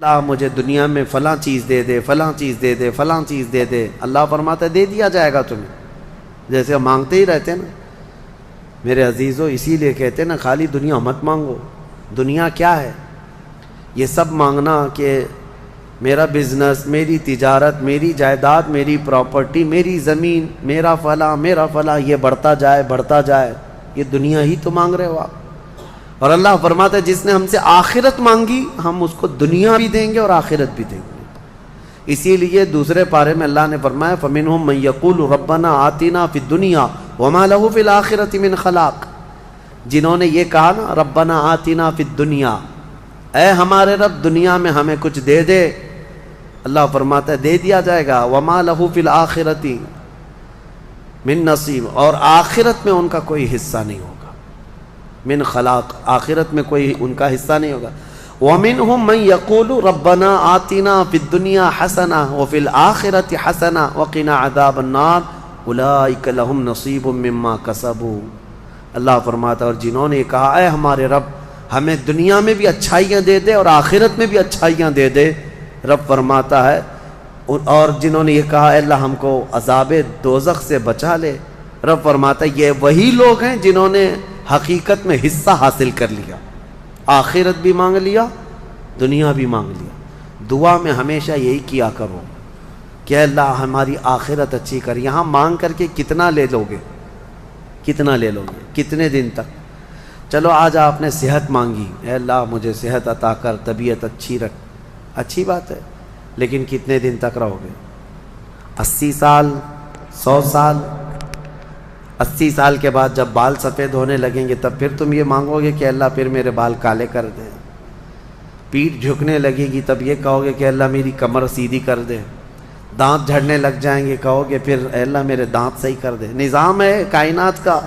اللہ مجھے دنیا میں فلاں چیز دے دے، فلاں چیز دے دے، فلاں چیز دے دے، اللہ فرماتا ہے دے دیا جائے گا تمہیں، جیسے ہم مانگتے ہی رہتے ہیں نا میرے عزیزو۔ اسی لیے کہتے ہیں نا خالی دنیا مت مانگو۔ دنیا کیا ہے؟ یہ سب مانگنا کہ میرا بزنس، میری تجارت، میری جائیداد، میری پراپرٹی، میری زمین، میرا فلاں یہ بڑھتا جائے بڑھتا جائے، یہ دنیا ہی تو مانگ رہے ہو آپ۔ اور اللہ فرماتا ہے جس نے ہم سے آخرت مانگی ہم اس کو دنیا بھی دیں گے اور آخرت بھی دیں گے۔ اسی لیے دوسرے پارے میں اللہ نے فرمایا فَمِنْهُمْ مَنْ يَقُولُ رَبَّنَا آتِنَا فِي الدُّنْيَا وَمَا لَهُ فِي الْآخِرَةِ مِنْ خَلَاقٍ، جنہوں نے یہ کہا نا ربنا آتنا فی الدنیا، اے ہمارے رب دنیا میں ہمیں کچھ دے دے، اللہ فرماتا ہے دے دیا جائے گا۔ وَمَا لَهُ فِي الْآخِرَةِ مِنْ نصیب، اور آخرت میں ان کا کوئی حصہ نہیں ہوگا۔ من خلاق، آخرت میں کوئی ان کا حصہ نہیں ہوگا۔ وَمِنْهُمْ مَنْ يَقُولُ رَبَّنَا آتِنَا فِي الدُّنْيَا حَسَنَةً وَفِي الْآخِرَةِ حَسَنَةً وَقِنَا عَذَابَ النَّارِ أُولَٰئِكَ لَهُمْ نَصِيبٌ مِّمَّا كَسَبُوا۔ اللہ فرماتا ہے اور جنہوں نے کہا اے ہمارے رب ہمیں دنیا میں بھی اچھائیاں دے دے اور آخرت میں بھی اچھائیاں دے دے، رب فرماتا ہے، اور جنہوں نے یہ کہا اے اللہ ہم کو عذاب دوزخ سے بچا لے، رب فرماتا ہے یہ وہی لوگ ہیں جنہوں نے حقیقت میں حصہ حاصل کر لیا، آخرت بھی مانگ لیا، دنیا بھی مانگ لیا۔ دعا میں ہمیشہ یہی کیا کرو کہ اے اللہ ہماری آخرت اچھی کر۔ یہاں مانگ کر کے کتنا لے لو گے؟ کتنا لے لو گے؟ کتنے دن تک؟ چلو آج آپ نے صحت مانگی، اے اللہ مجھے صحت عطا کر، طبیعت اچھی رکھ، اچھی بات ہے، لیکن کتنے دن تک رہو گے؟ 80 سال، 100 سال؟ 80 سال کے بعد جب بال سفید ہونے لگیں گے تب پھر تم یہ مانگو گے کہ اللہ پھر میرے بال کالے کر دے۔ پیٹھ جھکنے لگے گی تب یہ کہو گے کہ اللہ میری کمر سیدھی کر دے۔ دانت جھڑنے لگ جائیں گے کہو گے پھر اے اللہ میرے دانت صحیح کر دے۔ نظام ہے کائنات کا،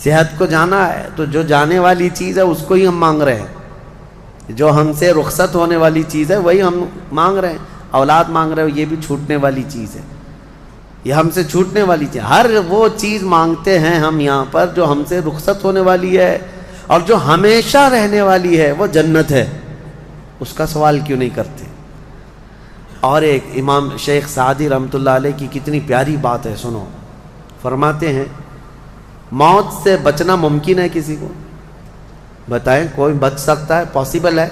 صحت کو جانا ہے تو جو جانے والی چیز ہے اس کو ہی ہم مانگ رہے ہیں، جو ہم سے رخصت ہونے والی چیز ہے وہی ہم مانگ رہے ہیں۔ اولاد مانگ رہے ہو یہ بھی چھوٹنے والی چیز ہے، یہ ہم سے چھوٹنے والی چیز۔ ہر وہ چیز مانگتے ہیں ہم یہاں پر جو ہم سے رخصت ہونے والی ہے، اور جو ہمیشہ رہنے والی ہے وہ جنت ہے، اس کا سوال کیوں نہیں کرتے؟ اور ایک امام شیخ سعدی رحمۃ اللہ علیہ کی کتنی پیاری بات ہے، سنو۔ فرماتے ہیں موت سے بچنا ممکن ہے کسی کو؟ بتائیں کوئی بچ سکتا ہے؟ پاسبل ہے؟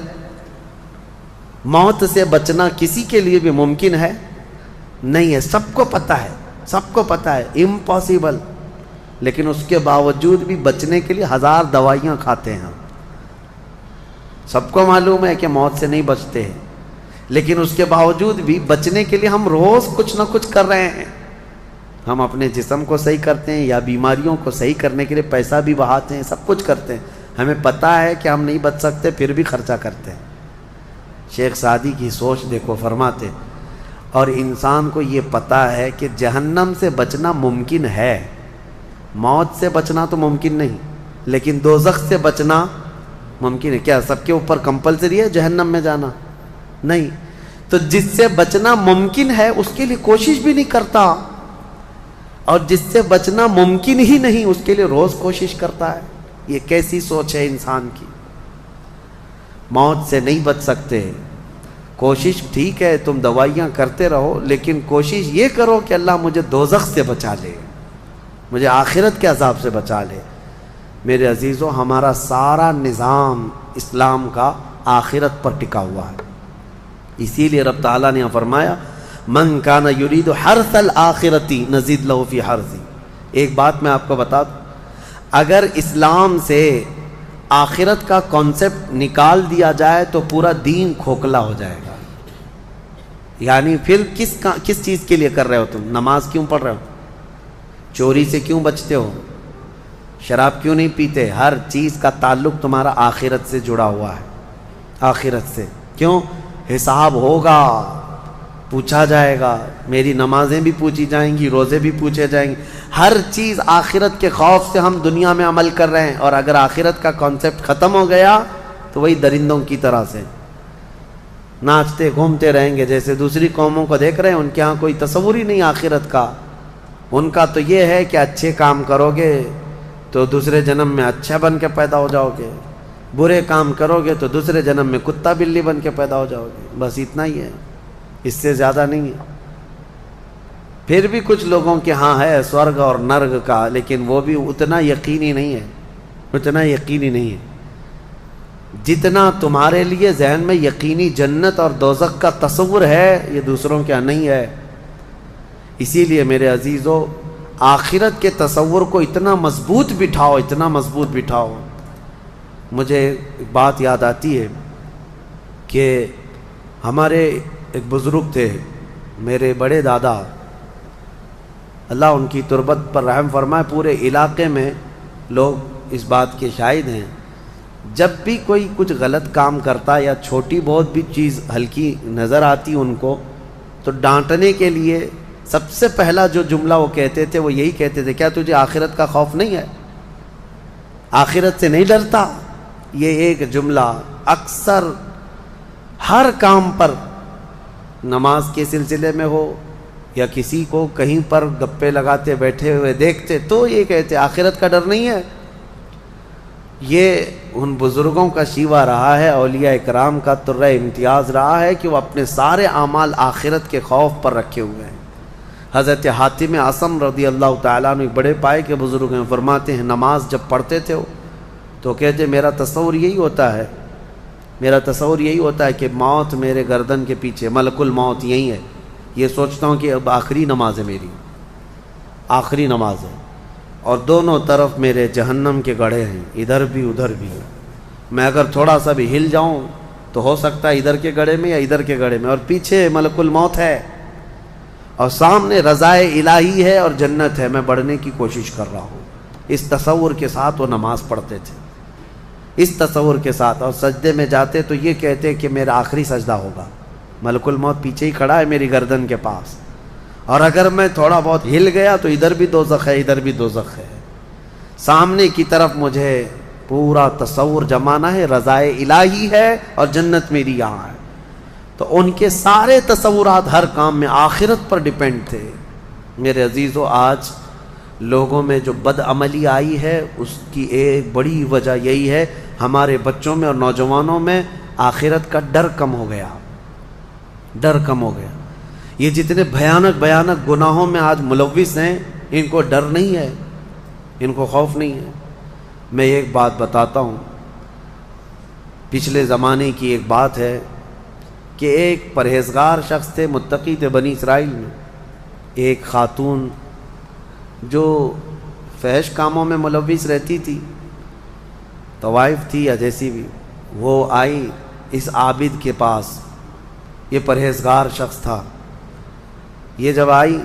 موت سے بچنا کسی کے لیے بھی ممکن ہے؟ نہیں ہے، سب کو پتہ ہے، سب کو پتہ ہے امپاسبل، لیکن اس کے باوجود بھی بچنے کے لیے 1000 دوائیاں کھاتے ہیں ہم۔ سب کو معلوم ہے کہ موت سے نہیں بچتے ہیں، لیکن اس کے باوجود بھی بچنے کے لیے ہم روز کچھ نہ کچھ کر رہے ہیں۔ ہم اپنے جسم کو صحیح کرتے ہیں یا بیماریوں کو صحیح کرنے کے لیے پیسہ بھی بہاتے ہیں، سب کچھ کرتے ہیں، ہمیں پتہ ہے کہ ہم نہیں بچ سکتے پھر بھی خرچہ کرتے ہیں۔ شیخ سعدی کی سوچ دیکھو، فرماتے اور انسان کو یہ پتہ ہے کہ جہنم سے بچنا ممکن ہے، موت سے بچنا تو ممکن نہیں، لیکن دوزخ سے بچنا ممکن ہے۔ کیا سب کے اوپر کمپلسری ہے جہنم میں جانا؟ نہیں۔ تو جس سے بچنا ممکن ہے اس کے لیے کوشش بھی نہیں کرتا، اور جس سے بچنا ممکن ہی نہیں اس کے لیے روز کوشش کرتا ہے۔ یہ کیسی سوچ ہے انسان کی؟ موت سے نہیں بچ سکتے، کوشش ٹھیک ہے تم دوائیاں کرتے رہو، لیکن کوشش یہ کرو کہ اللہ مجھے دوزخ سے بچا لے، مجھے آخرت کے عذاب سے بچا لے۔ میرے عزیزو ہمارا سارا نظام اسلام کا آخرت پر ٹکا ہوا ہے، اسی لیے رب تعالیٰ نے فرمایا من کان یرید حرث الآخرۃ نزید لہ فی حرثہ۔ ایک بات میں آپ کو بتا دوں، اگر اسلام سے آخرت کا کانسیپٹ نکال دیا جائے تو پورا دین کھوکھلا ہو جائے گا۔ یعنی پھر کس چیز کے لیے کر رہے ہو تم؟ نماز کیوں پڑھ رہے ہو؟ چوری سے کیوں بچتے ہو؟ شراب کیوں نہیں پیتے؟ ہر چیز کا تعلق تمہارا آخرت سے جڑا ہوا ہے، آخرت سے۔ کیوں؟ حساب ہوگا، پوچھا جائے گا، میری نمازیں بھی پوچھی جائیں گی، روزے بھی پوچھے جائیں گے، ہر چیز آخرت کے خوف سے ہم دنیا میں عمل کر رہے ہیں۔ اور اگر آخرت کا کانسیپٹ ختم ہو گیا تو وہی درندوں کی طرح سے ناچتے گھومتے رہیں گے، جیسے دوسری قوموں کو دیکھ رہے ہیں، ان کے ہاں کوئی تصور ہی نہیں آخرت کا۔ ان کا تو یہ ہے کہ اچھے کام کرو گے تو دوسرے جنم میں اچھا بن کے پیدا ہو جاؤ گے، برے کام کرو گے تو دوسرے جنم میں کتا بلی بن کے پیدا ہو جاؤ گے، بس اتنا ہی ہے، اس سے زیادہ نہیں ہے۔ پھر بھی کچھ لوگوں کے ہاں ہے سورگ اور نرگ کا، لیکن وہ بھی اتنا یقینی نہیں ہے، اتنا یقینی نہیں ہے جتنا تمہارے لیے ذہن میں یقینی جنت اور دوزخ کا تصور ہے، یہ دوسروں کے ہاں نہیں ہے۔ اسی لیے میرے عزیزو، آخرت کے تصور کو اتنا مضبوط بٹھاؤ، اتنا مضبوط بٹھاؤ۔ مجھے ایک بات یاد آتی ہے کہ ہمارے ایک بزرگ تھے، میرے بڑے دادا، اللہ ان کی تربت پر رحم فرمائے، پورے علاقے میں لوگ اس بات کے شاہد ہیں، جب بھی کوئی کچھ غلط کام کرتا یا چھوٹی بہت بھی چیز ہلکی نظر آتی ان کو، تو ڈانٹنے کے لیے سب سے پہلا جو جملہ وہ کہتے تھے وہ یہی کہتے تھے، کیا تجھے آخرت کا خوف نہیں ہے؟ آخرت سے نہیں ڈرتا؟ یہ ایک جملہ اکثر ہر کام پر، نماز کے سلسلے میں ہو یا کسی کو کہیں پر گپے لگاتے بیٹھے ہوئے دیکھتے تو یہ کہتے آخرت کا ڈر نہیں ہے۔ یہ ان بزرگوں کا شیوا رہا ہے، اولیاء اکرام کا طرۂ امتیاز رہا ہے کہ وہ اپنے سارے اعمال آخرت کے خوف پر رکھے ہوئے ہیں۔ حضرت حاتم اعصم رضی اللہ تعالیٰ عنہ ایک بڑے پائے کے بزرگ ہیں، فرماتے ہیں نماز جب پڑھتے تھے تو کہتے میرا تصور یہی ہوتا ہے، میرا تصور یہی ہوتا ہے کہ موت میرے گردن کے پیچھے، ملک الموت یہی ہے، یہ سوچتا ہوں کہ اب آخری نماز ہے، میری آخری نماز ہے، اور دونوں طرف میرے جہنم کے گڑھے ہیں، ادھر بھی ادھر بھی، میں اگر تھوڑا سا بھی ہل جاؤں تو ہو سکتا ہے ادھر کے گڑھے میں یا ادھر کے گڑھے میں، اور پیچھے ملک الموت ہے اور سامنے رضائے الہی ہے اور جنت ہے، میں بڑھنے کی کوشش کر رہا ہوں۔ اس تصور کے ساتھ وہ نماز پڑھتے تھے، اس تصور کے ساتھ، اور سجدے میں جاتے تو یہ کہتے کہ میرا آخری سجدہ ہوگا، ملک الموت پیچھے ہی کھڑا ہے میری گردن کے پاس، اور اگر میں تھوڑا بہت ہل گیا تو ادھر بھی دوزخ ہے، ادھر بھی دوزخ ہے، سامنے کی طرف مجھے پورا تصور جمانا ہے، رضائے الہی ہے اور جنت میری یہاں ہے۔ تو ان کے سارے تصورات ہر کام میں آخرت پر ڈیپینڈ تھے۔ میرے عزیزو، آج لوگوں میں جو بد عملی آئی ہے اس کی ایک بڑی وجہ یہی ہے، ہمارے بچوں میں اور نوجوانوں میں آخرت کا ڈر کم ہو گیا، ڈر کم ہو گیا۔ یہ جتنے بھیانک گناہوں میں آج ملوث ہیں، ان کو ڈر نہیں ہے، ان کو خوف نہیں ہے۔ میں ایک بات بتاتا ہوں، پچھلے زمانے کی ایک بات ہے کہ ایک پرہیزگار شخص تھے، متقی تھے بنی اسرائیل میں، ایک خاتون جو فحش کاموں میں ملوث رہتی تھی، طوائف تھی یا جیسی بھی، وہ آئی اس عابد کے پاس، یہ پرہیزگار شخص تھا۔ یہ جب آئی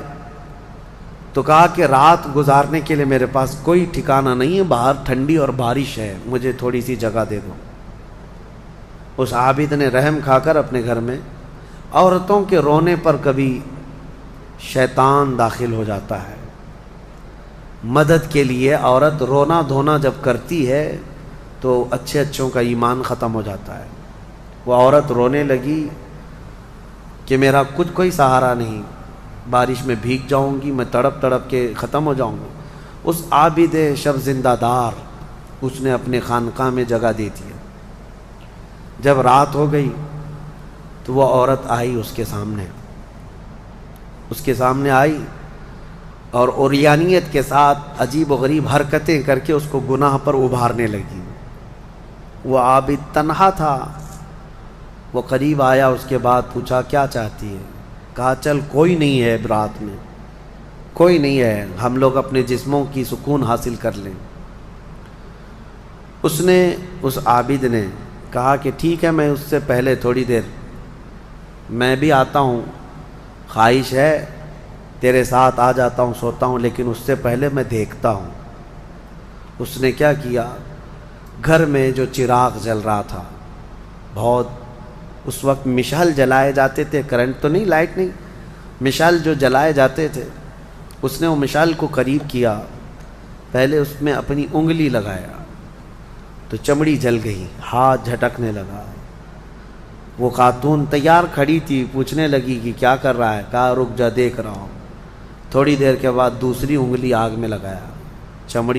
تو کہا کہ رات گزارنے کے لیے میرے پاس کوئی ٹھکانہ نہیں ہے، باہر ٹھنڈی اور بارش ہے، مجھے تھوڑی سی جگہ دے دو۔ اس عابد نے رحم کھا کر اپنے گھر میں، عورتوں کے رونے پر کبھی شیطان داخل ہو جاتا ہے، مدد کے لیے عورت رونا دھونا جب کرتی ہے تو اچھوں کا ایمان ختم ہو جاتا ہے۔ وہ عورت رونے لگی کہ میرا کچھ کوئی سہارا نہیں، بارش میں بھیگ جاؤں گی، میں تڑپ تڑپ کے ختم ہو جاؤں گی۔ اس عابد شب زندہ دار اس نے اپنے خانقاہ میں جگہ دی تھی۔ جب رات ہو گئی تو وہ عورت آئی اس کے سامنے آئی اور اوریانیت کے ساتھ عجیب و غریب حرکتیں کر کے اس کو گناہ پر ابھارنے لگی۔ وہ عابد تنہا تھا، وہ قریب آیا، اس کے بعد پوچھا کیا چاہتی ہے؟ کہا چل کوئی نہیں ہے، رات میں کوئی نہیں ہے، ہم لوگ اپنے جسموں کی سکون حاصل کر لیں۔ اس عابد نے کہا کہ ٹھیک ہے، میں اس سے پہلے تھوڑی دیر میں بھی آتا ہوں، خواہش ہے تیرے ساتھ آ جاتا ہوں، سوتا ہوں، لیکن اس سے پہلے میں دیکھتا ہوں۔ اس نے کیا کیا، گھر میں جو چراغ جل رہا تھا، بہت اس وقت مشعل جلائے جاتے تھے، کرنٹ تو نہیں، لائٹ نہیں، مشعل جو جلائے جاتے تھے، اس نے وہ مشعل کو قریب کیا، پہلے اس میں اپنی انگلی لگایا تو چمڑی جل گئی، ہاتھ جھٹکنے لگا۔ وہ خاتون تیار کھڑی تھی، پوچھنے لگی کہ کیا کر رہا ہے؟ کہا رک جا، دیکھ رہا ہوں۔ تھوڑی دیر کے بعد دوسری انگلی آگ میں لگایا، چمڑی